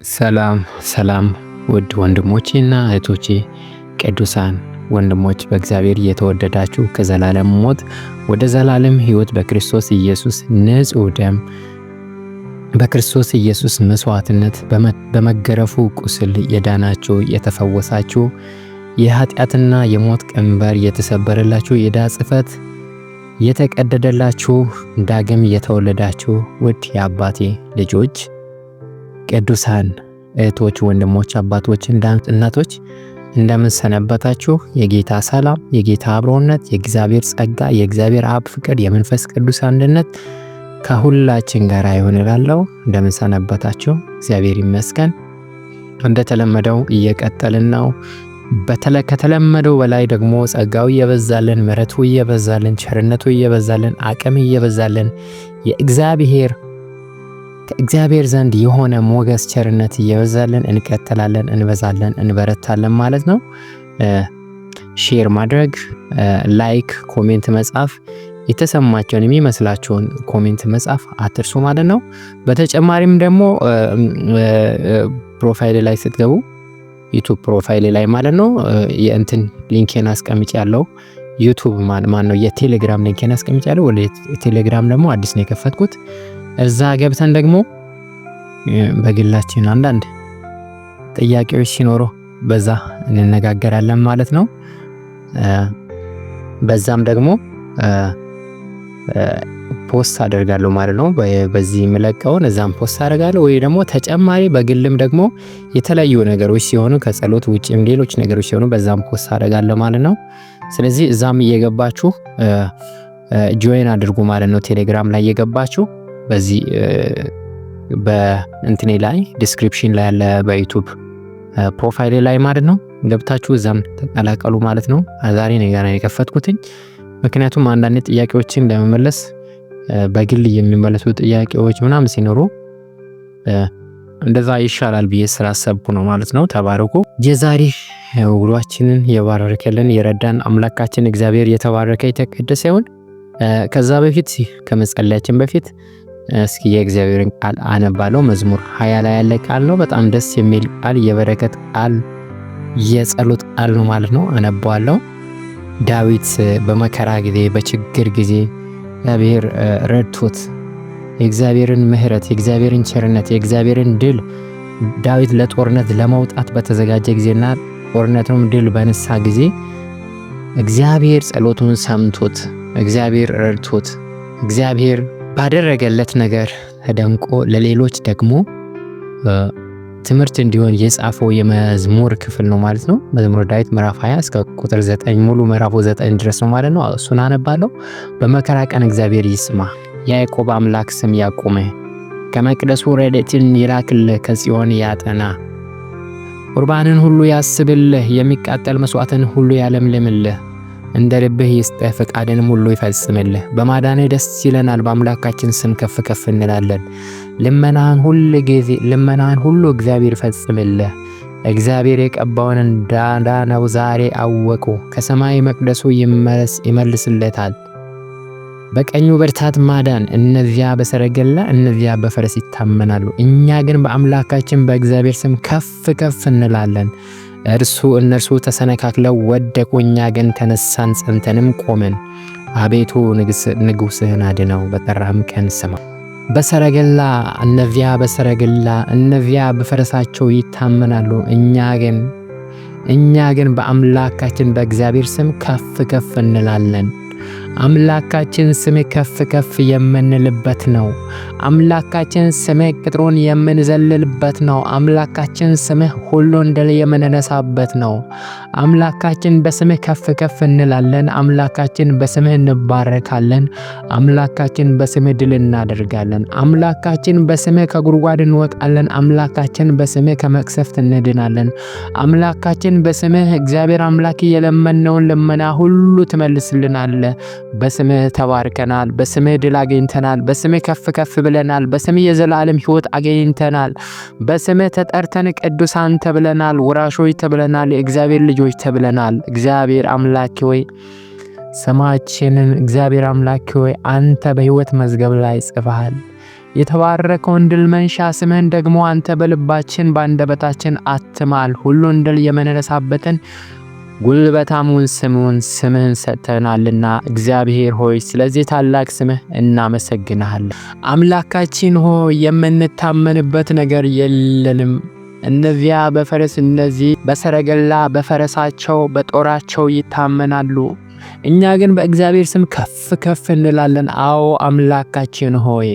ሰላም ሰላም ውድ ወንድሞቼና እህቶቼ ቅዱሳን ወንድሞች በእግዚአብሔር የተወደዳችሁ ከዘላለም ሞት ወደ ዘላለም ሕይወት በክርስቶስ ኢየሱስ ንጹሕ ደም በክርስቶስ ኢየሱስ መስዋዕትነት በመገረፉ ቁስል የዳናችሁ የተፈወሳችሁ የኃጢአትና የሞት ቀንበር የተሰበረላችሁ የዕዳ ጽሕፈት የተቀደደላችሁ ዳግም የተወለዳችሁ ውድ የአባቴ ልጆች ቅዱሳን እህቶች፣ ወንድሞች፣ አባቶች፣ እናቶች እንደምን ሰነበታችሁ? የጌታ ሰላም፣ የጌታ አብሮነት፣ የእግዚአብሔር ጸጋ፣ የእግዚአብሔር አብ ፍቅር፣ የመንፈስ ቅዱስ አንድነት ከሁላችን ጋር ይሁን እላለሁ። እንደምን ሰነበታችሁ? እግዚአብሔር ይመስገን። እንደተለመደው እየቀጠልን ነው። ከተለመደው በላይ ደግሞ ጸጋው እየበዛልን፣ ምሕረቱ እየበዛልን፣ ቸርነቱ እየበዛልን፣ አቅም እየበዛልን ከእግዚአብሔር ዘንድ የሆነ ሞገስ ቸርነት እየበዛልን እንቀጥላለን፣ እንበዛለን፣ እንበረታለን ማለት ነው። ሼር ማድረግ፣ ላይክ፣ ኮሜንት መጻፍ፣ የተሰማቸውን የሚመስላችሁን ኮሜንት መጻፍ አትርሱ ማለት ነው። በተጨማሪም ደግሞ ፕሮፋይል ላይ ስትገቡ ዩቲዩብ ፕሮፋይል ላይ ማለት ነው የእንትን ሊንኬን አስቀምጫለሁ። ዩቲዩብ ማን ነው የቴሌግራም ሊንኬን አስቀምጫለሁ። ወደ ቴሌግራም ደግሞ አዲስ ነው የከፈትኩት። እዛ ገብተን ደግሞ በግላችን አንዳንድ ጥያቄዎች ሲኖሩ በዛ እንነጋገራለን ማለት ነው። በዛም ደግሞ ፖስት አደርጋለሁ ማለት ነው። በዚህ የምለቀውን እዛም ፖስት አደርጋለሁ። ወይ ደግሞ ተጨማሪ በግልም ደግሞ የተለያዩ ነገሮች ሲሆኑ ከጸሎት ውጪም ሌሎች ነገሮች ሲሆኑ በዛም ፖስት አደርጋለሁ ማለት ነው። ስለዚህ እዛም እየገባችሁ ጆይን አድርጉ ማለት ነው። ቴሌግራም ላይ እየገባችሁ በዚህ በእንትኔ ላይ ዲስክሪፕሽን ላይ ያለ በዩቲዩብ ፕሮፋይል ላይ ማለት ነው ገብታችሁ እዛም ተቀላቀሉ ማለት ነው። ዛሬ ነው የከፈትኩትኝ ምክንያቱም አንዳንድ ጥያቄዎችን ለመመለስ በግል የሚመለሱ ጥያቄዎች ምናምን ሲኖሩ እንደዛ ይሻላል ብዬ ስላሰብኩ ነው ማለት ነው። ተባረኩ። የዛሬ ውሏችንን የባረከልን የረዳን አምላካችን እግዚአብሔር የተባረከ የተቀደሰ ይሁን። ከዛ በፊት ከመጸለያችን በፊት እስኪ የእግዚአብሔርን ቃል አነባለሁ። መዝሙር 20 ላይ ያለ ቃል ነው። በጣም ደስ የሚል ቃል፣ የበረከት ቃል፣ የጸሎት ቃል ነው ማለት ነው። አነባዋለሁ። ዳዊት በመከራ ጊዜ በችግር ጊዜ እግዚአብሔር ረድቶት የእግዚአብሔርን ምሕረት፣ የእግዚአብሔርን ቸርነት፣ የእግዚአብሔርን ድል ዳዊት ለጦርነት ለመውጣት በተዘጋጀ ጊዜና ጦርነቱን ድል በነሳ ጊዜ እግዚአብሔር ጸሎቱን ሰምቶት እግዚአብሔር ረድቶት እግዚአብሔር ባደረገለት ነገር ተደንቆ ለሌሎች ደግሞ ትምህርት እንዲሆን የጻፈው የመዝሙር ክፍል ነው ማለት ነው። መዝሙር ዳዊት ምዕራፍ 20 እስከ ቁጥር 9 ሙሉ ምዕራፉ 9 ድረስ ነው ማለት ነው። እሱን አነባለሁ። በመከራ ቀን እግዚአብሔር ይስማ፣ የያዕቆብ አምላክ ስም ያቁምህ፣ ከመቅደሱ ረድኤትን ይላክልህ፣ ከጽዮን ያጠና፣ ቁርባንን ሁሉ ያስብልህ፣ የሚቃጠል መስዋዕትን ሁሉ ያለምልምልህ፣ እንደ ልብህ ይስጥህ፣ ፈቃድንም ሁሉ ይፈጽምልህ። በማዳንህ ደስ ይለናል፣ በአምላካችን ስም ከፍ ከፍ እንላለን። ልመናህን ሁሉ እግዚአብሔር ይፈጽምልህ። እግዚአብሔር የቀባውን እንዳዳነው ዛሬ አወቁ። ከሰማይ መቅደሱ ይመልስለታል። በቀኙ ብርታት ማዳን። እነዚያ በሰረገላ እነዚያ በፈረስ ይታመናሉ፣ እኛ ግን በአምላካችን በእግዚአብሔር ስም ከፍ ከፍ እንላለን። እነርሱ ተሰነካክለው ወደቁ፣ እኛ ግን ተነሳን ጸንተንም ቆምን። አቤቱ ንጉሥህን አድነው፣ በጠራህም ቀን ስማ። በሰረገላ እነዚያ በፈረሳቸው ይታመናሉ፣ እኛ ግን በአምላካችን በእግዚአብሔር ስም ከፍ ከፍ እንላለን። አምላካችን ስም ከፍ ከፍ የምንልበት ነው። አምላካችን ስም ቅጥሩን የምንዘልልበት ነው። አምላካችን ስም ሁሉን ድል የምንነሳበት ነው። አምላካችን በስምህ ከፍ ከፍ እንላለን። አምላካችን በስምህ እንባረካለን። አምላካችን በስምህ ድል እናደርጋለን። አምላካችን በስምህ ከጉድጓድ እንወጣለን። አምላካችን በስምህ ከመቅሰፍት እንድናለን። አምላካችን በስምህ እግዚአብሔር አምላክ የለመነውን ልመና ሁሉ ትመልስልናለህ። በስምህ ተባርከናል። በስምህ ድል አገኝተናል። በስምህ ከፍ ከፍ ብለናል። በስምህ የዘላለም ሕይወት አገኝተናል። በስምህ ተጠርተን ቅዱሳን ተብለናል። ወራሾች ተብለናል። የእግዚአብሔር ልጆች ተብለናል። እግዚአብሔር አምላክ ሆይ ስማችንን እግዚአብሔር አምላክ ሆይ አንተ በሕይወት መዝገብ ላይ ጽፈሃል። የተባረከውን ድል መንሻ ስምህን ደግሞ አንተ በልባችን በአንደበታችን አትማል። ሁሉን ድል የምንነሳበትን ጉልበታሙን ስምህን ሰጥተናልና እግዚአብሔር ሆይ ስለዚህ ታላቅ ስምህ እናመሰግናለን። አምላካችን ሆይ የምንታመንበት ነገር የለንም። እነዚያ በፈረስ እነዚህ በሰረገላ በፈረሳቸው በጦራቸው ይታመናሉ፣ እኛ ግን በእግዚአብሔር ስም ከፍ እንላለን። አዎ አምላካችን ሆይ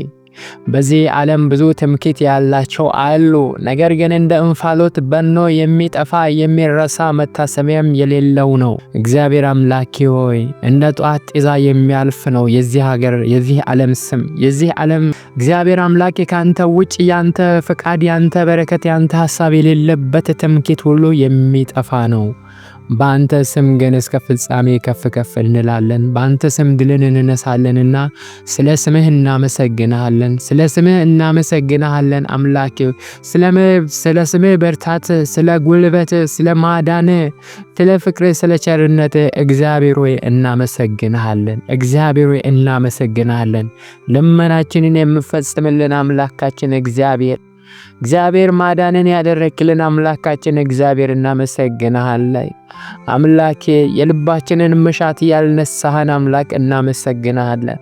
በዚህ ዓለም ብዙ ትምክህት ያላቸው አሉ፣ ነገር ግን እንደ እንፋሎት በኖ የሚጠፋ የሚረሳ መታሰቢያም የሌለው ነው። እግዚአብሔር አምላኬ ሆይ እንደ ጧት ጤዛ የሚያልፍ ነው የዚህ ሀገር የዚህ ዓለም ስም የዚህ ዓለም እግዚአብሔር አምላኬ ካንተ ውጭ ያንተ ፍቃድ ያንተ በረከት ያንተ ሐሳብ የሌለበት ትምክህት ሁሉ የሚጠፋ ነው። በአንተ ስም ግን እስከ ፍጻሜ ከፍ እንላለን። በአንተ ስም ድልን እንነሳለንና ስለ ስምህ እናመሰግናለን። ስለ ስምህ እናመሰግናለን አምላኬ። ስለ ስምህ በርታት፣ ስለ ጉልበት፣ ስለ ማዳን፣ ስለ ፍቅር፣ ስለ ቸርነት እግዚአብሔር ሆይ እናመሰግናለን። እግዚአብሔር ሆይ እናመሰግናለን። ልመናችንን የምፈጽምልን አምላካችን እግዚአብሔር ማዳንን ያደረክልን አምላካችን እግዚአብሔር እናመሰግናለን። አምላኬ የልባችንን መሻት ያልነሳህን አምላክ እናመሰግናለን።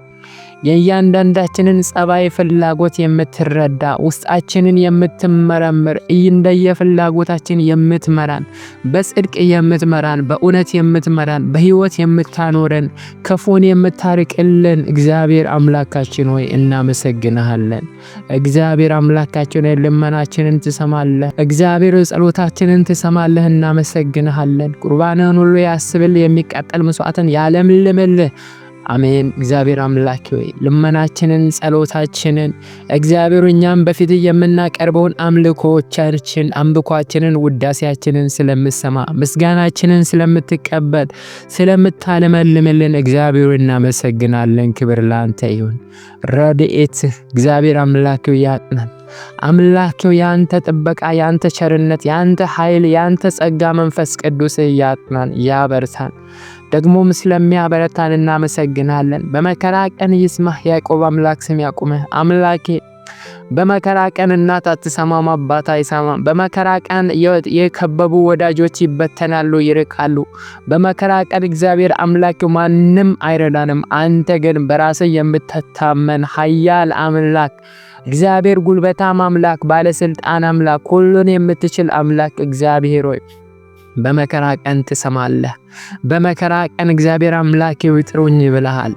የእያንዳንዳችንን ጸባይ ፍላጎት የምትረዳ ውስጣችንን የምትመረምር እንደየፍላጎታችን የምትመራን በጽድቅ የምትመራን በእውነት የምትመራን በሕይወት የምታኖረን ክፉን የምታርቅልን እግዚአብሔር አምላካችን ሆይ እናመሰግናለን። እግዚአብሔር አምላካችን ሆይ ልመናችንን ትሰማለህ። እግዚአብሔር ጸሎታችንን ትሰማለህ። እናመሰግናለን። ቁርባንህን ሁሉ ያስብልህ፣ የሚቃጠል መስዋዕትን ያለምልምልህ። አሜን። እግዚአብሔር አምላክ ሆይ ልመናችንን ጸሎታችንን እግዚአብሔር እኛም በፊት የምናቀርበውን አምልኮአችንን ውዳሴያችንን ስለምሰማ ምስጋናችንን ስለምትቀበል ስለምታለመልምልን እግዚአብሔር እናመሰግናለን። ክብር ላንተ ይሁን። ረድኤት እግዚአብሔር አምላክ ሆይ ያጥናን። አምላክ ሆይ ያንተ ጥበቃ ያንተ ቸርነት ያንተ ኃይል ያንተ ጸጋ መንፈስ ቅዱስ ያጥናን ያበርታን። ደግሞም ስለሚያበረታን እናመሰግናለን። በመከራ ቀን ይስማህ ያዕቆብ አምላክ ስም ያቁምህ። አምላኬ በመከራ ቀን እናት አትሰማም፣ አባት አይሰማም። በመከራ ቀን የከበቡ ወዳጆች ይበተናሉ፣ ይርቃሉ። በመከራ ቀን እግዚአብሔር አምላክ ማንም አይረዳንም። አንተ ግን በራስህ የምትታመን ኃያል አምላክ እግዚአብሔር ጉልበታም አምላክ ባለስልጣን አምላክ ሁሉን የምትችል አምላክ እግዚአብሔር ሆይ በመከራ ቀን ትሰማለህ። በመከራ ቀን እግዚአብሔር አምላኬ ጥሩኝ ብለሃል።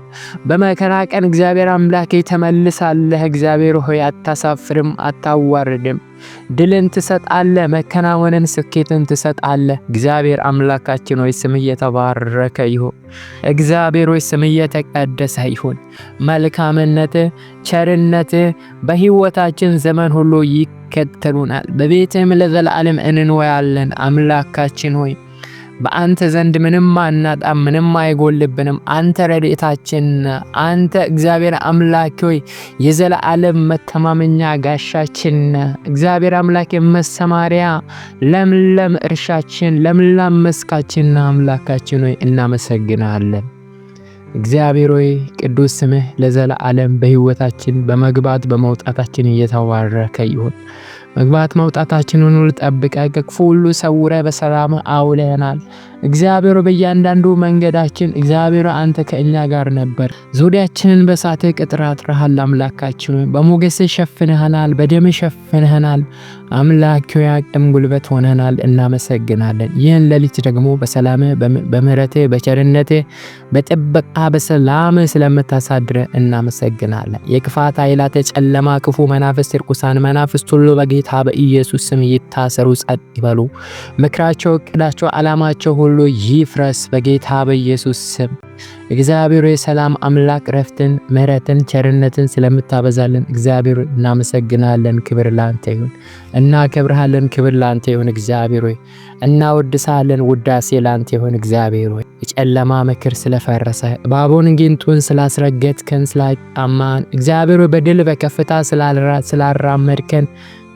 በመከራ ቀን እግዚአብሔር አምላኬ ተመልሳለህ። እግዚአብሔር ሆይ አታሳፍርም፣ አታዋርድም። ድልን ትሰጣለህ፣ መከናወንን ስኬትን ትሰጣለህ። እግዚአብሔር አምላካችን ሆይ ስምህ የተባረከ ይሁን። እግዚአብሔር ሆይ ስምህ የተቀደሰ ይሁን። መልካምነትህ ቸርነትህ በሕይወታችን ዘመን ሁሉ ይከተሉናል። በቤትህም ለዘላለም እንኖራለን። አምላካችን ሆይ በአንተ ዘንድ ምንም አናጣም፣ ምንም አይጎልብንም። አንተ ረድኤታችን፣ አንተ እግዚአብሔር አምላክ ሆይ የዘላለም መተማመኛ ጋሻችን፣ እግዚአብሔር አምላክ መሰማሪያ፣ ለምለም እርሻችን፣ ለምለም መስካችን አምላካችን ሆይ እናመሰግናለን። እግዚአብሔር ሆይ ቅዱስ ስምህ ለዘላለም በሕይወታችን በመግባት በመውጣታችን እየተባረከ ይሁን። መግባት መውጣታችንን ሁሉ ጠብቀህ ከክፉ ሁሉ ሰውረህ በሰላም አውለናል። እግዚአብሔር በእያንዳንዱ መንገዳችን እግዚአብሔር አንተ ከእኛ ጋር ነበር። ዙሪያችንን በእሳትህ ቅጥር አጥረሃል። አምላካችን በሞገስህ ሸፍነህናል፣ በደምህ ሸፍነህናል። አምላክ ሆይ አቅም ጉልበት ሆነናል። እናመሰግናለን። ይህን ሌሊት ደግሞ በሰላምህ በምህረትህ በቸርነትህ በጥበቃ በሰላምህ ስለምታሳድረን እናመሰግናለን። የክፋት ኃይላት ጨለማ ክፉ መናፍስት ርኩሳን መናፍስት ሁሉ በጌታ በኢየሱስ ስም ይታሰሩ፣ ጸጥ ይበሉ። ምክራቸው፣ እቅዳቸው፣ ዓላማቸው ሁሉ ይፍረስ በጌታ በኢየሱስ ስም። እግዚአብሔር የሰላም አምላክ ረፍትን፣ ምሕረትን፣ ቸርነትን ስለምታበዛልን እግዚአብሔር እናመሰግናለን። ክብር ላንተ ይሁን። እናከብርሃለን። ክብር ላንተ ይሁን። እግዚአብሔር ሆይ እናወድሳለን። ውዳሴ ላንተ ይሁን። እግዚአብሔር ሆይ የጨለማ ምክር ስለፈረሰ እባቡን ጊንጡን ስላስረገጥከን ስላጣማን እግዚአብሔር ሆይ በድል በከፍታ ስላራመድከን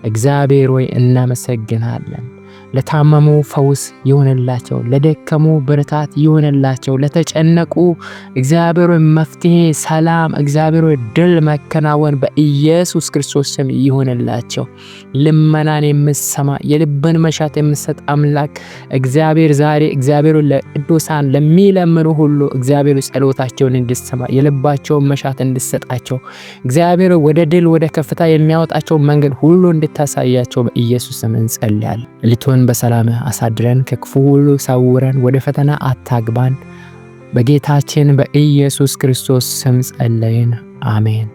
እግዚአብሔር ሆይ እናመሰግናለን። ለታመሙ ፈውስ ይሆንላቸው፣ ለደከሙ ብርታት ይሆንላቸው፣ ለተጨነቁ እግዚአብሔር መፍትሄ፣ ሰላም፣ እግዚአብሔር ድል መከናወን በኢየሱስ ክርስቶስ ስም ይሆንላቸው። ልመናን የምትሰማ የልብን መሻት የምትሰጥ አምላክ እግዚአብሔር ዛሬ እግዚአብሔር ለቅዱሳን ለሚለምኑ ሁሉ እግዚአብሔር ጸሎታቸውን እንድትሰማ የልባቸውን መሻት እንድትሰጣቸው እግዚአብሔር ወደ ድል ወደ ከፍታ የሚያወጣቸው መንገድ ሁሉ እንድታሳያቸው በኢየሱስ ስም እንጸልያለን። ሌሊቱን በሰላም አሳድረን ከክፉ ሁሉ ሰውረን ወደ ፈተና አታግባን። በጌታችን በኢየሱስ ክርስቶስ ስም ጸለይን፣ አሜን።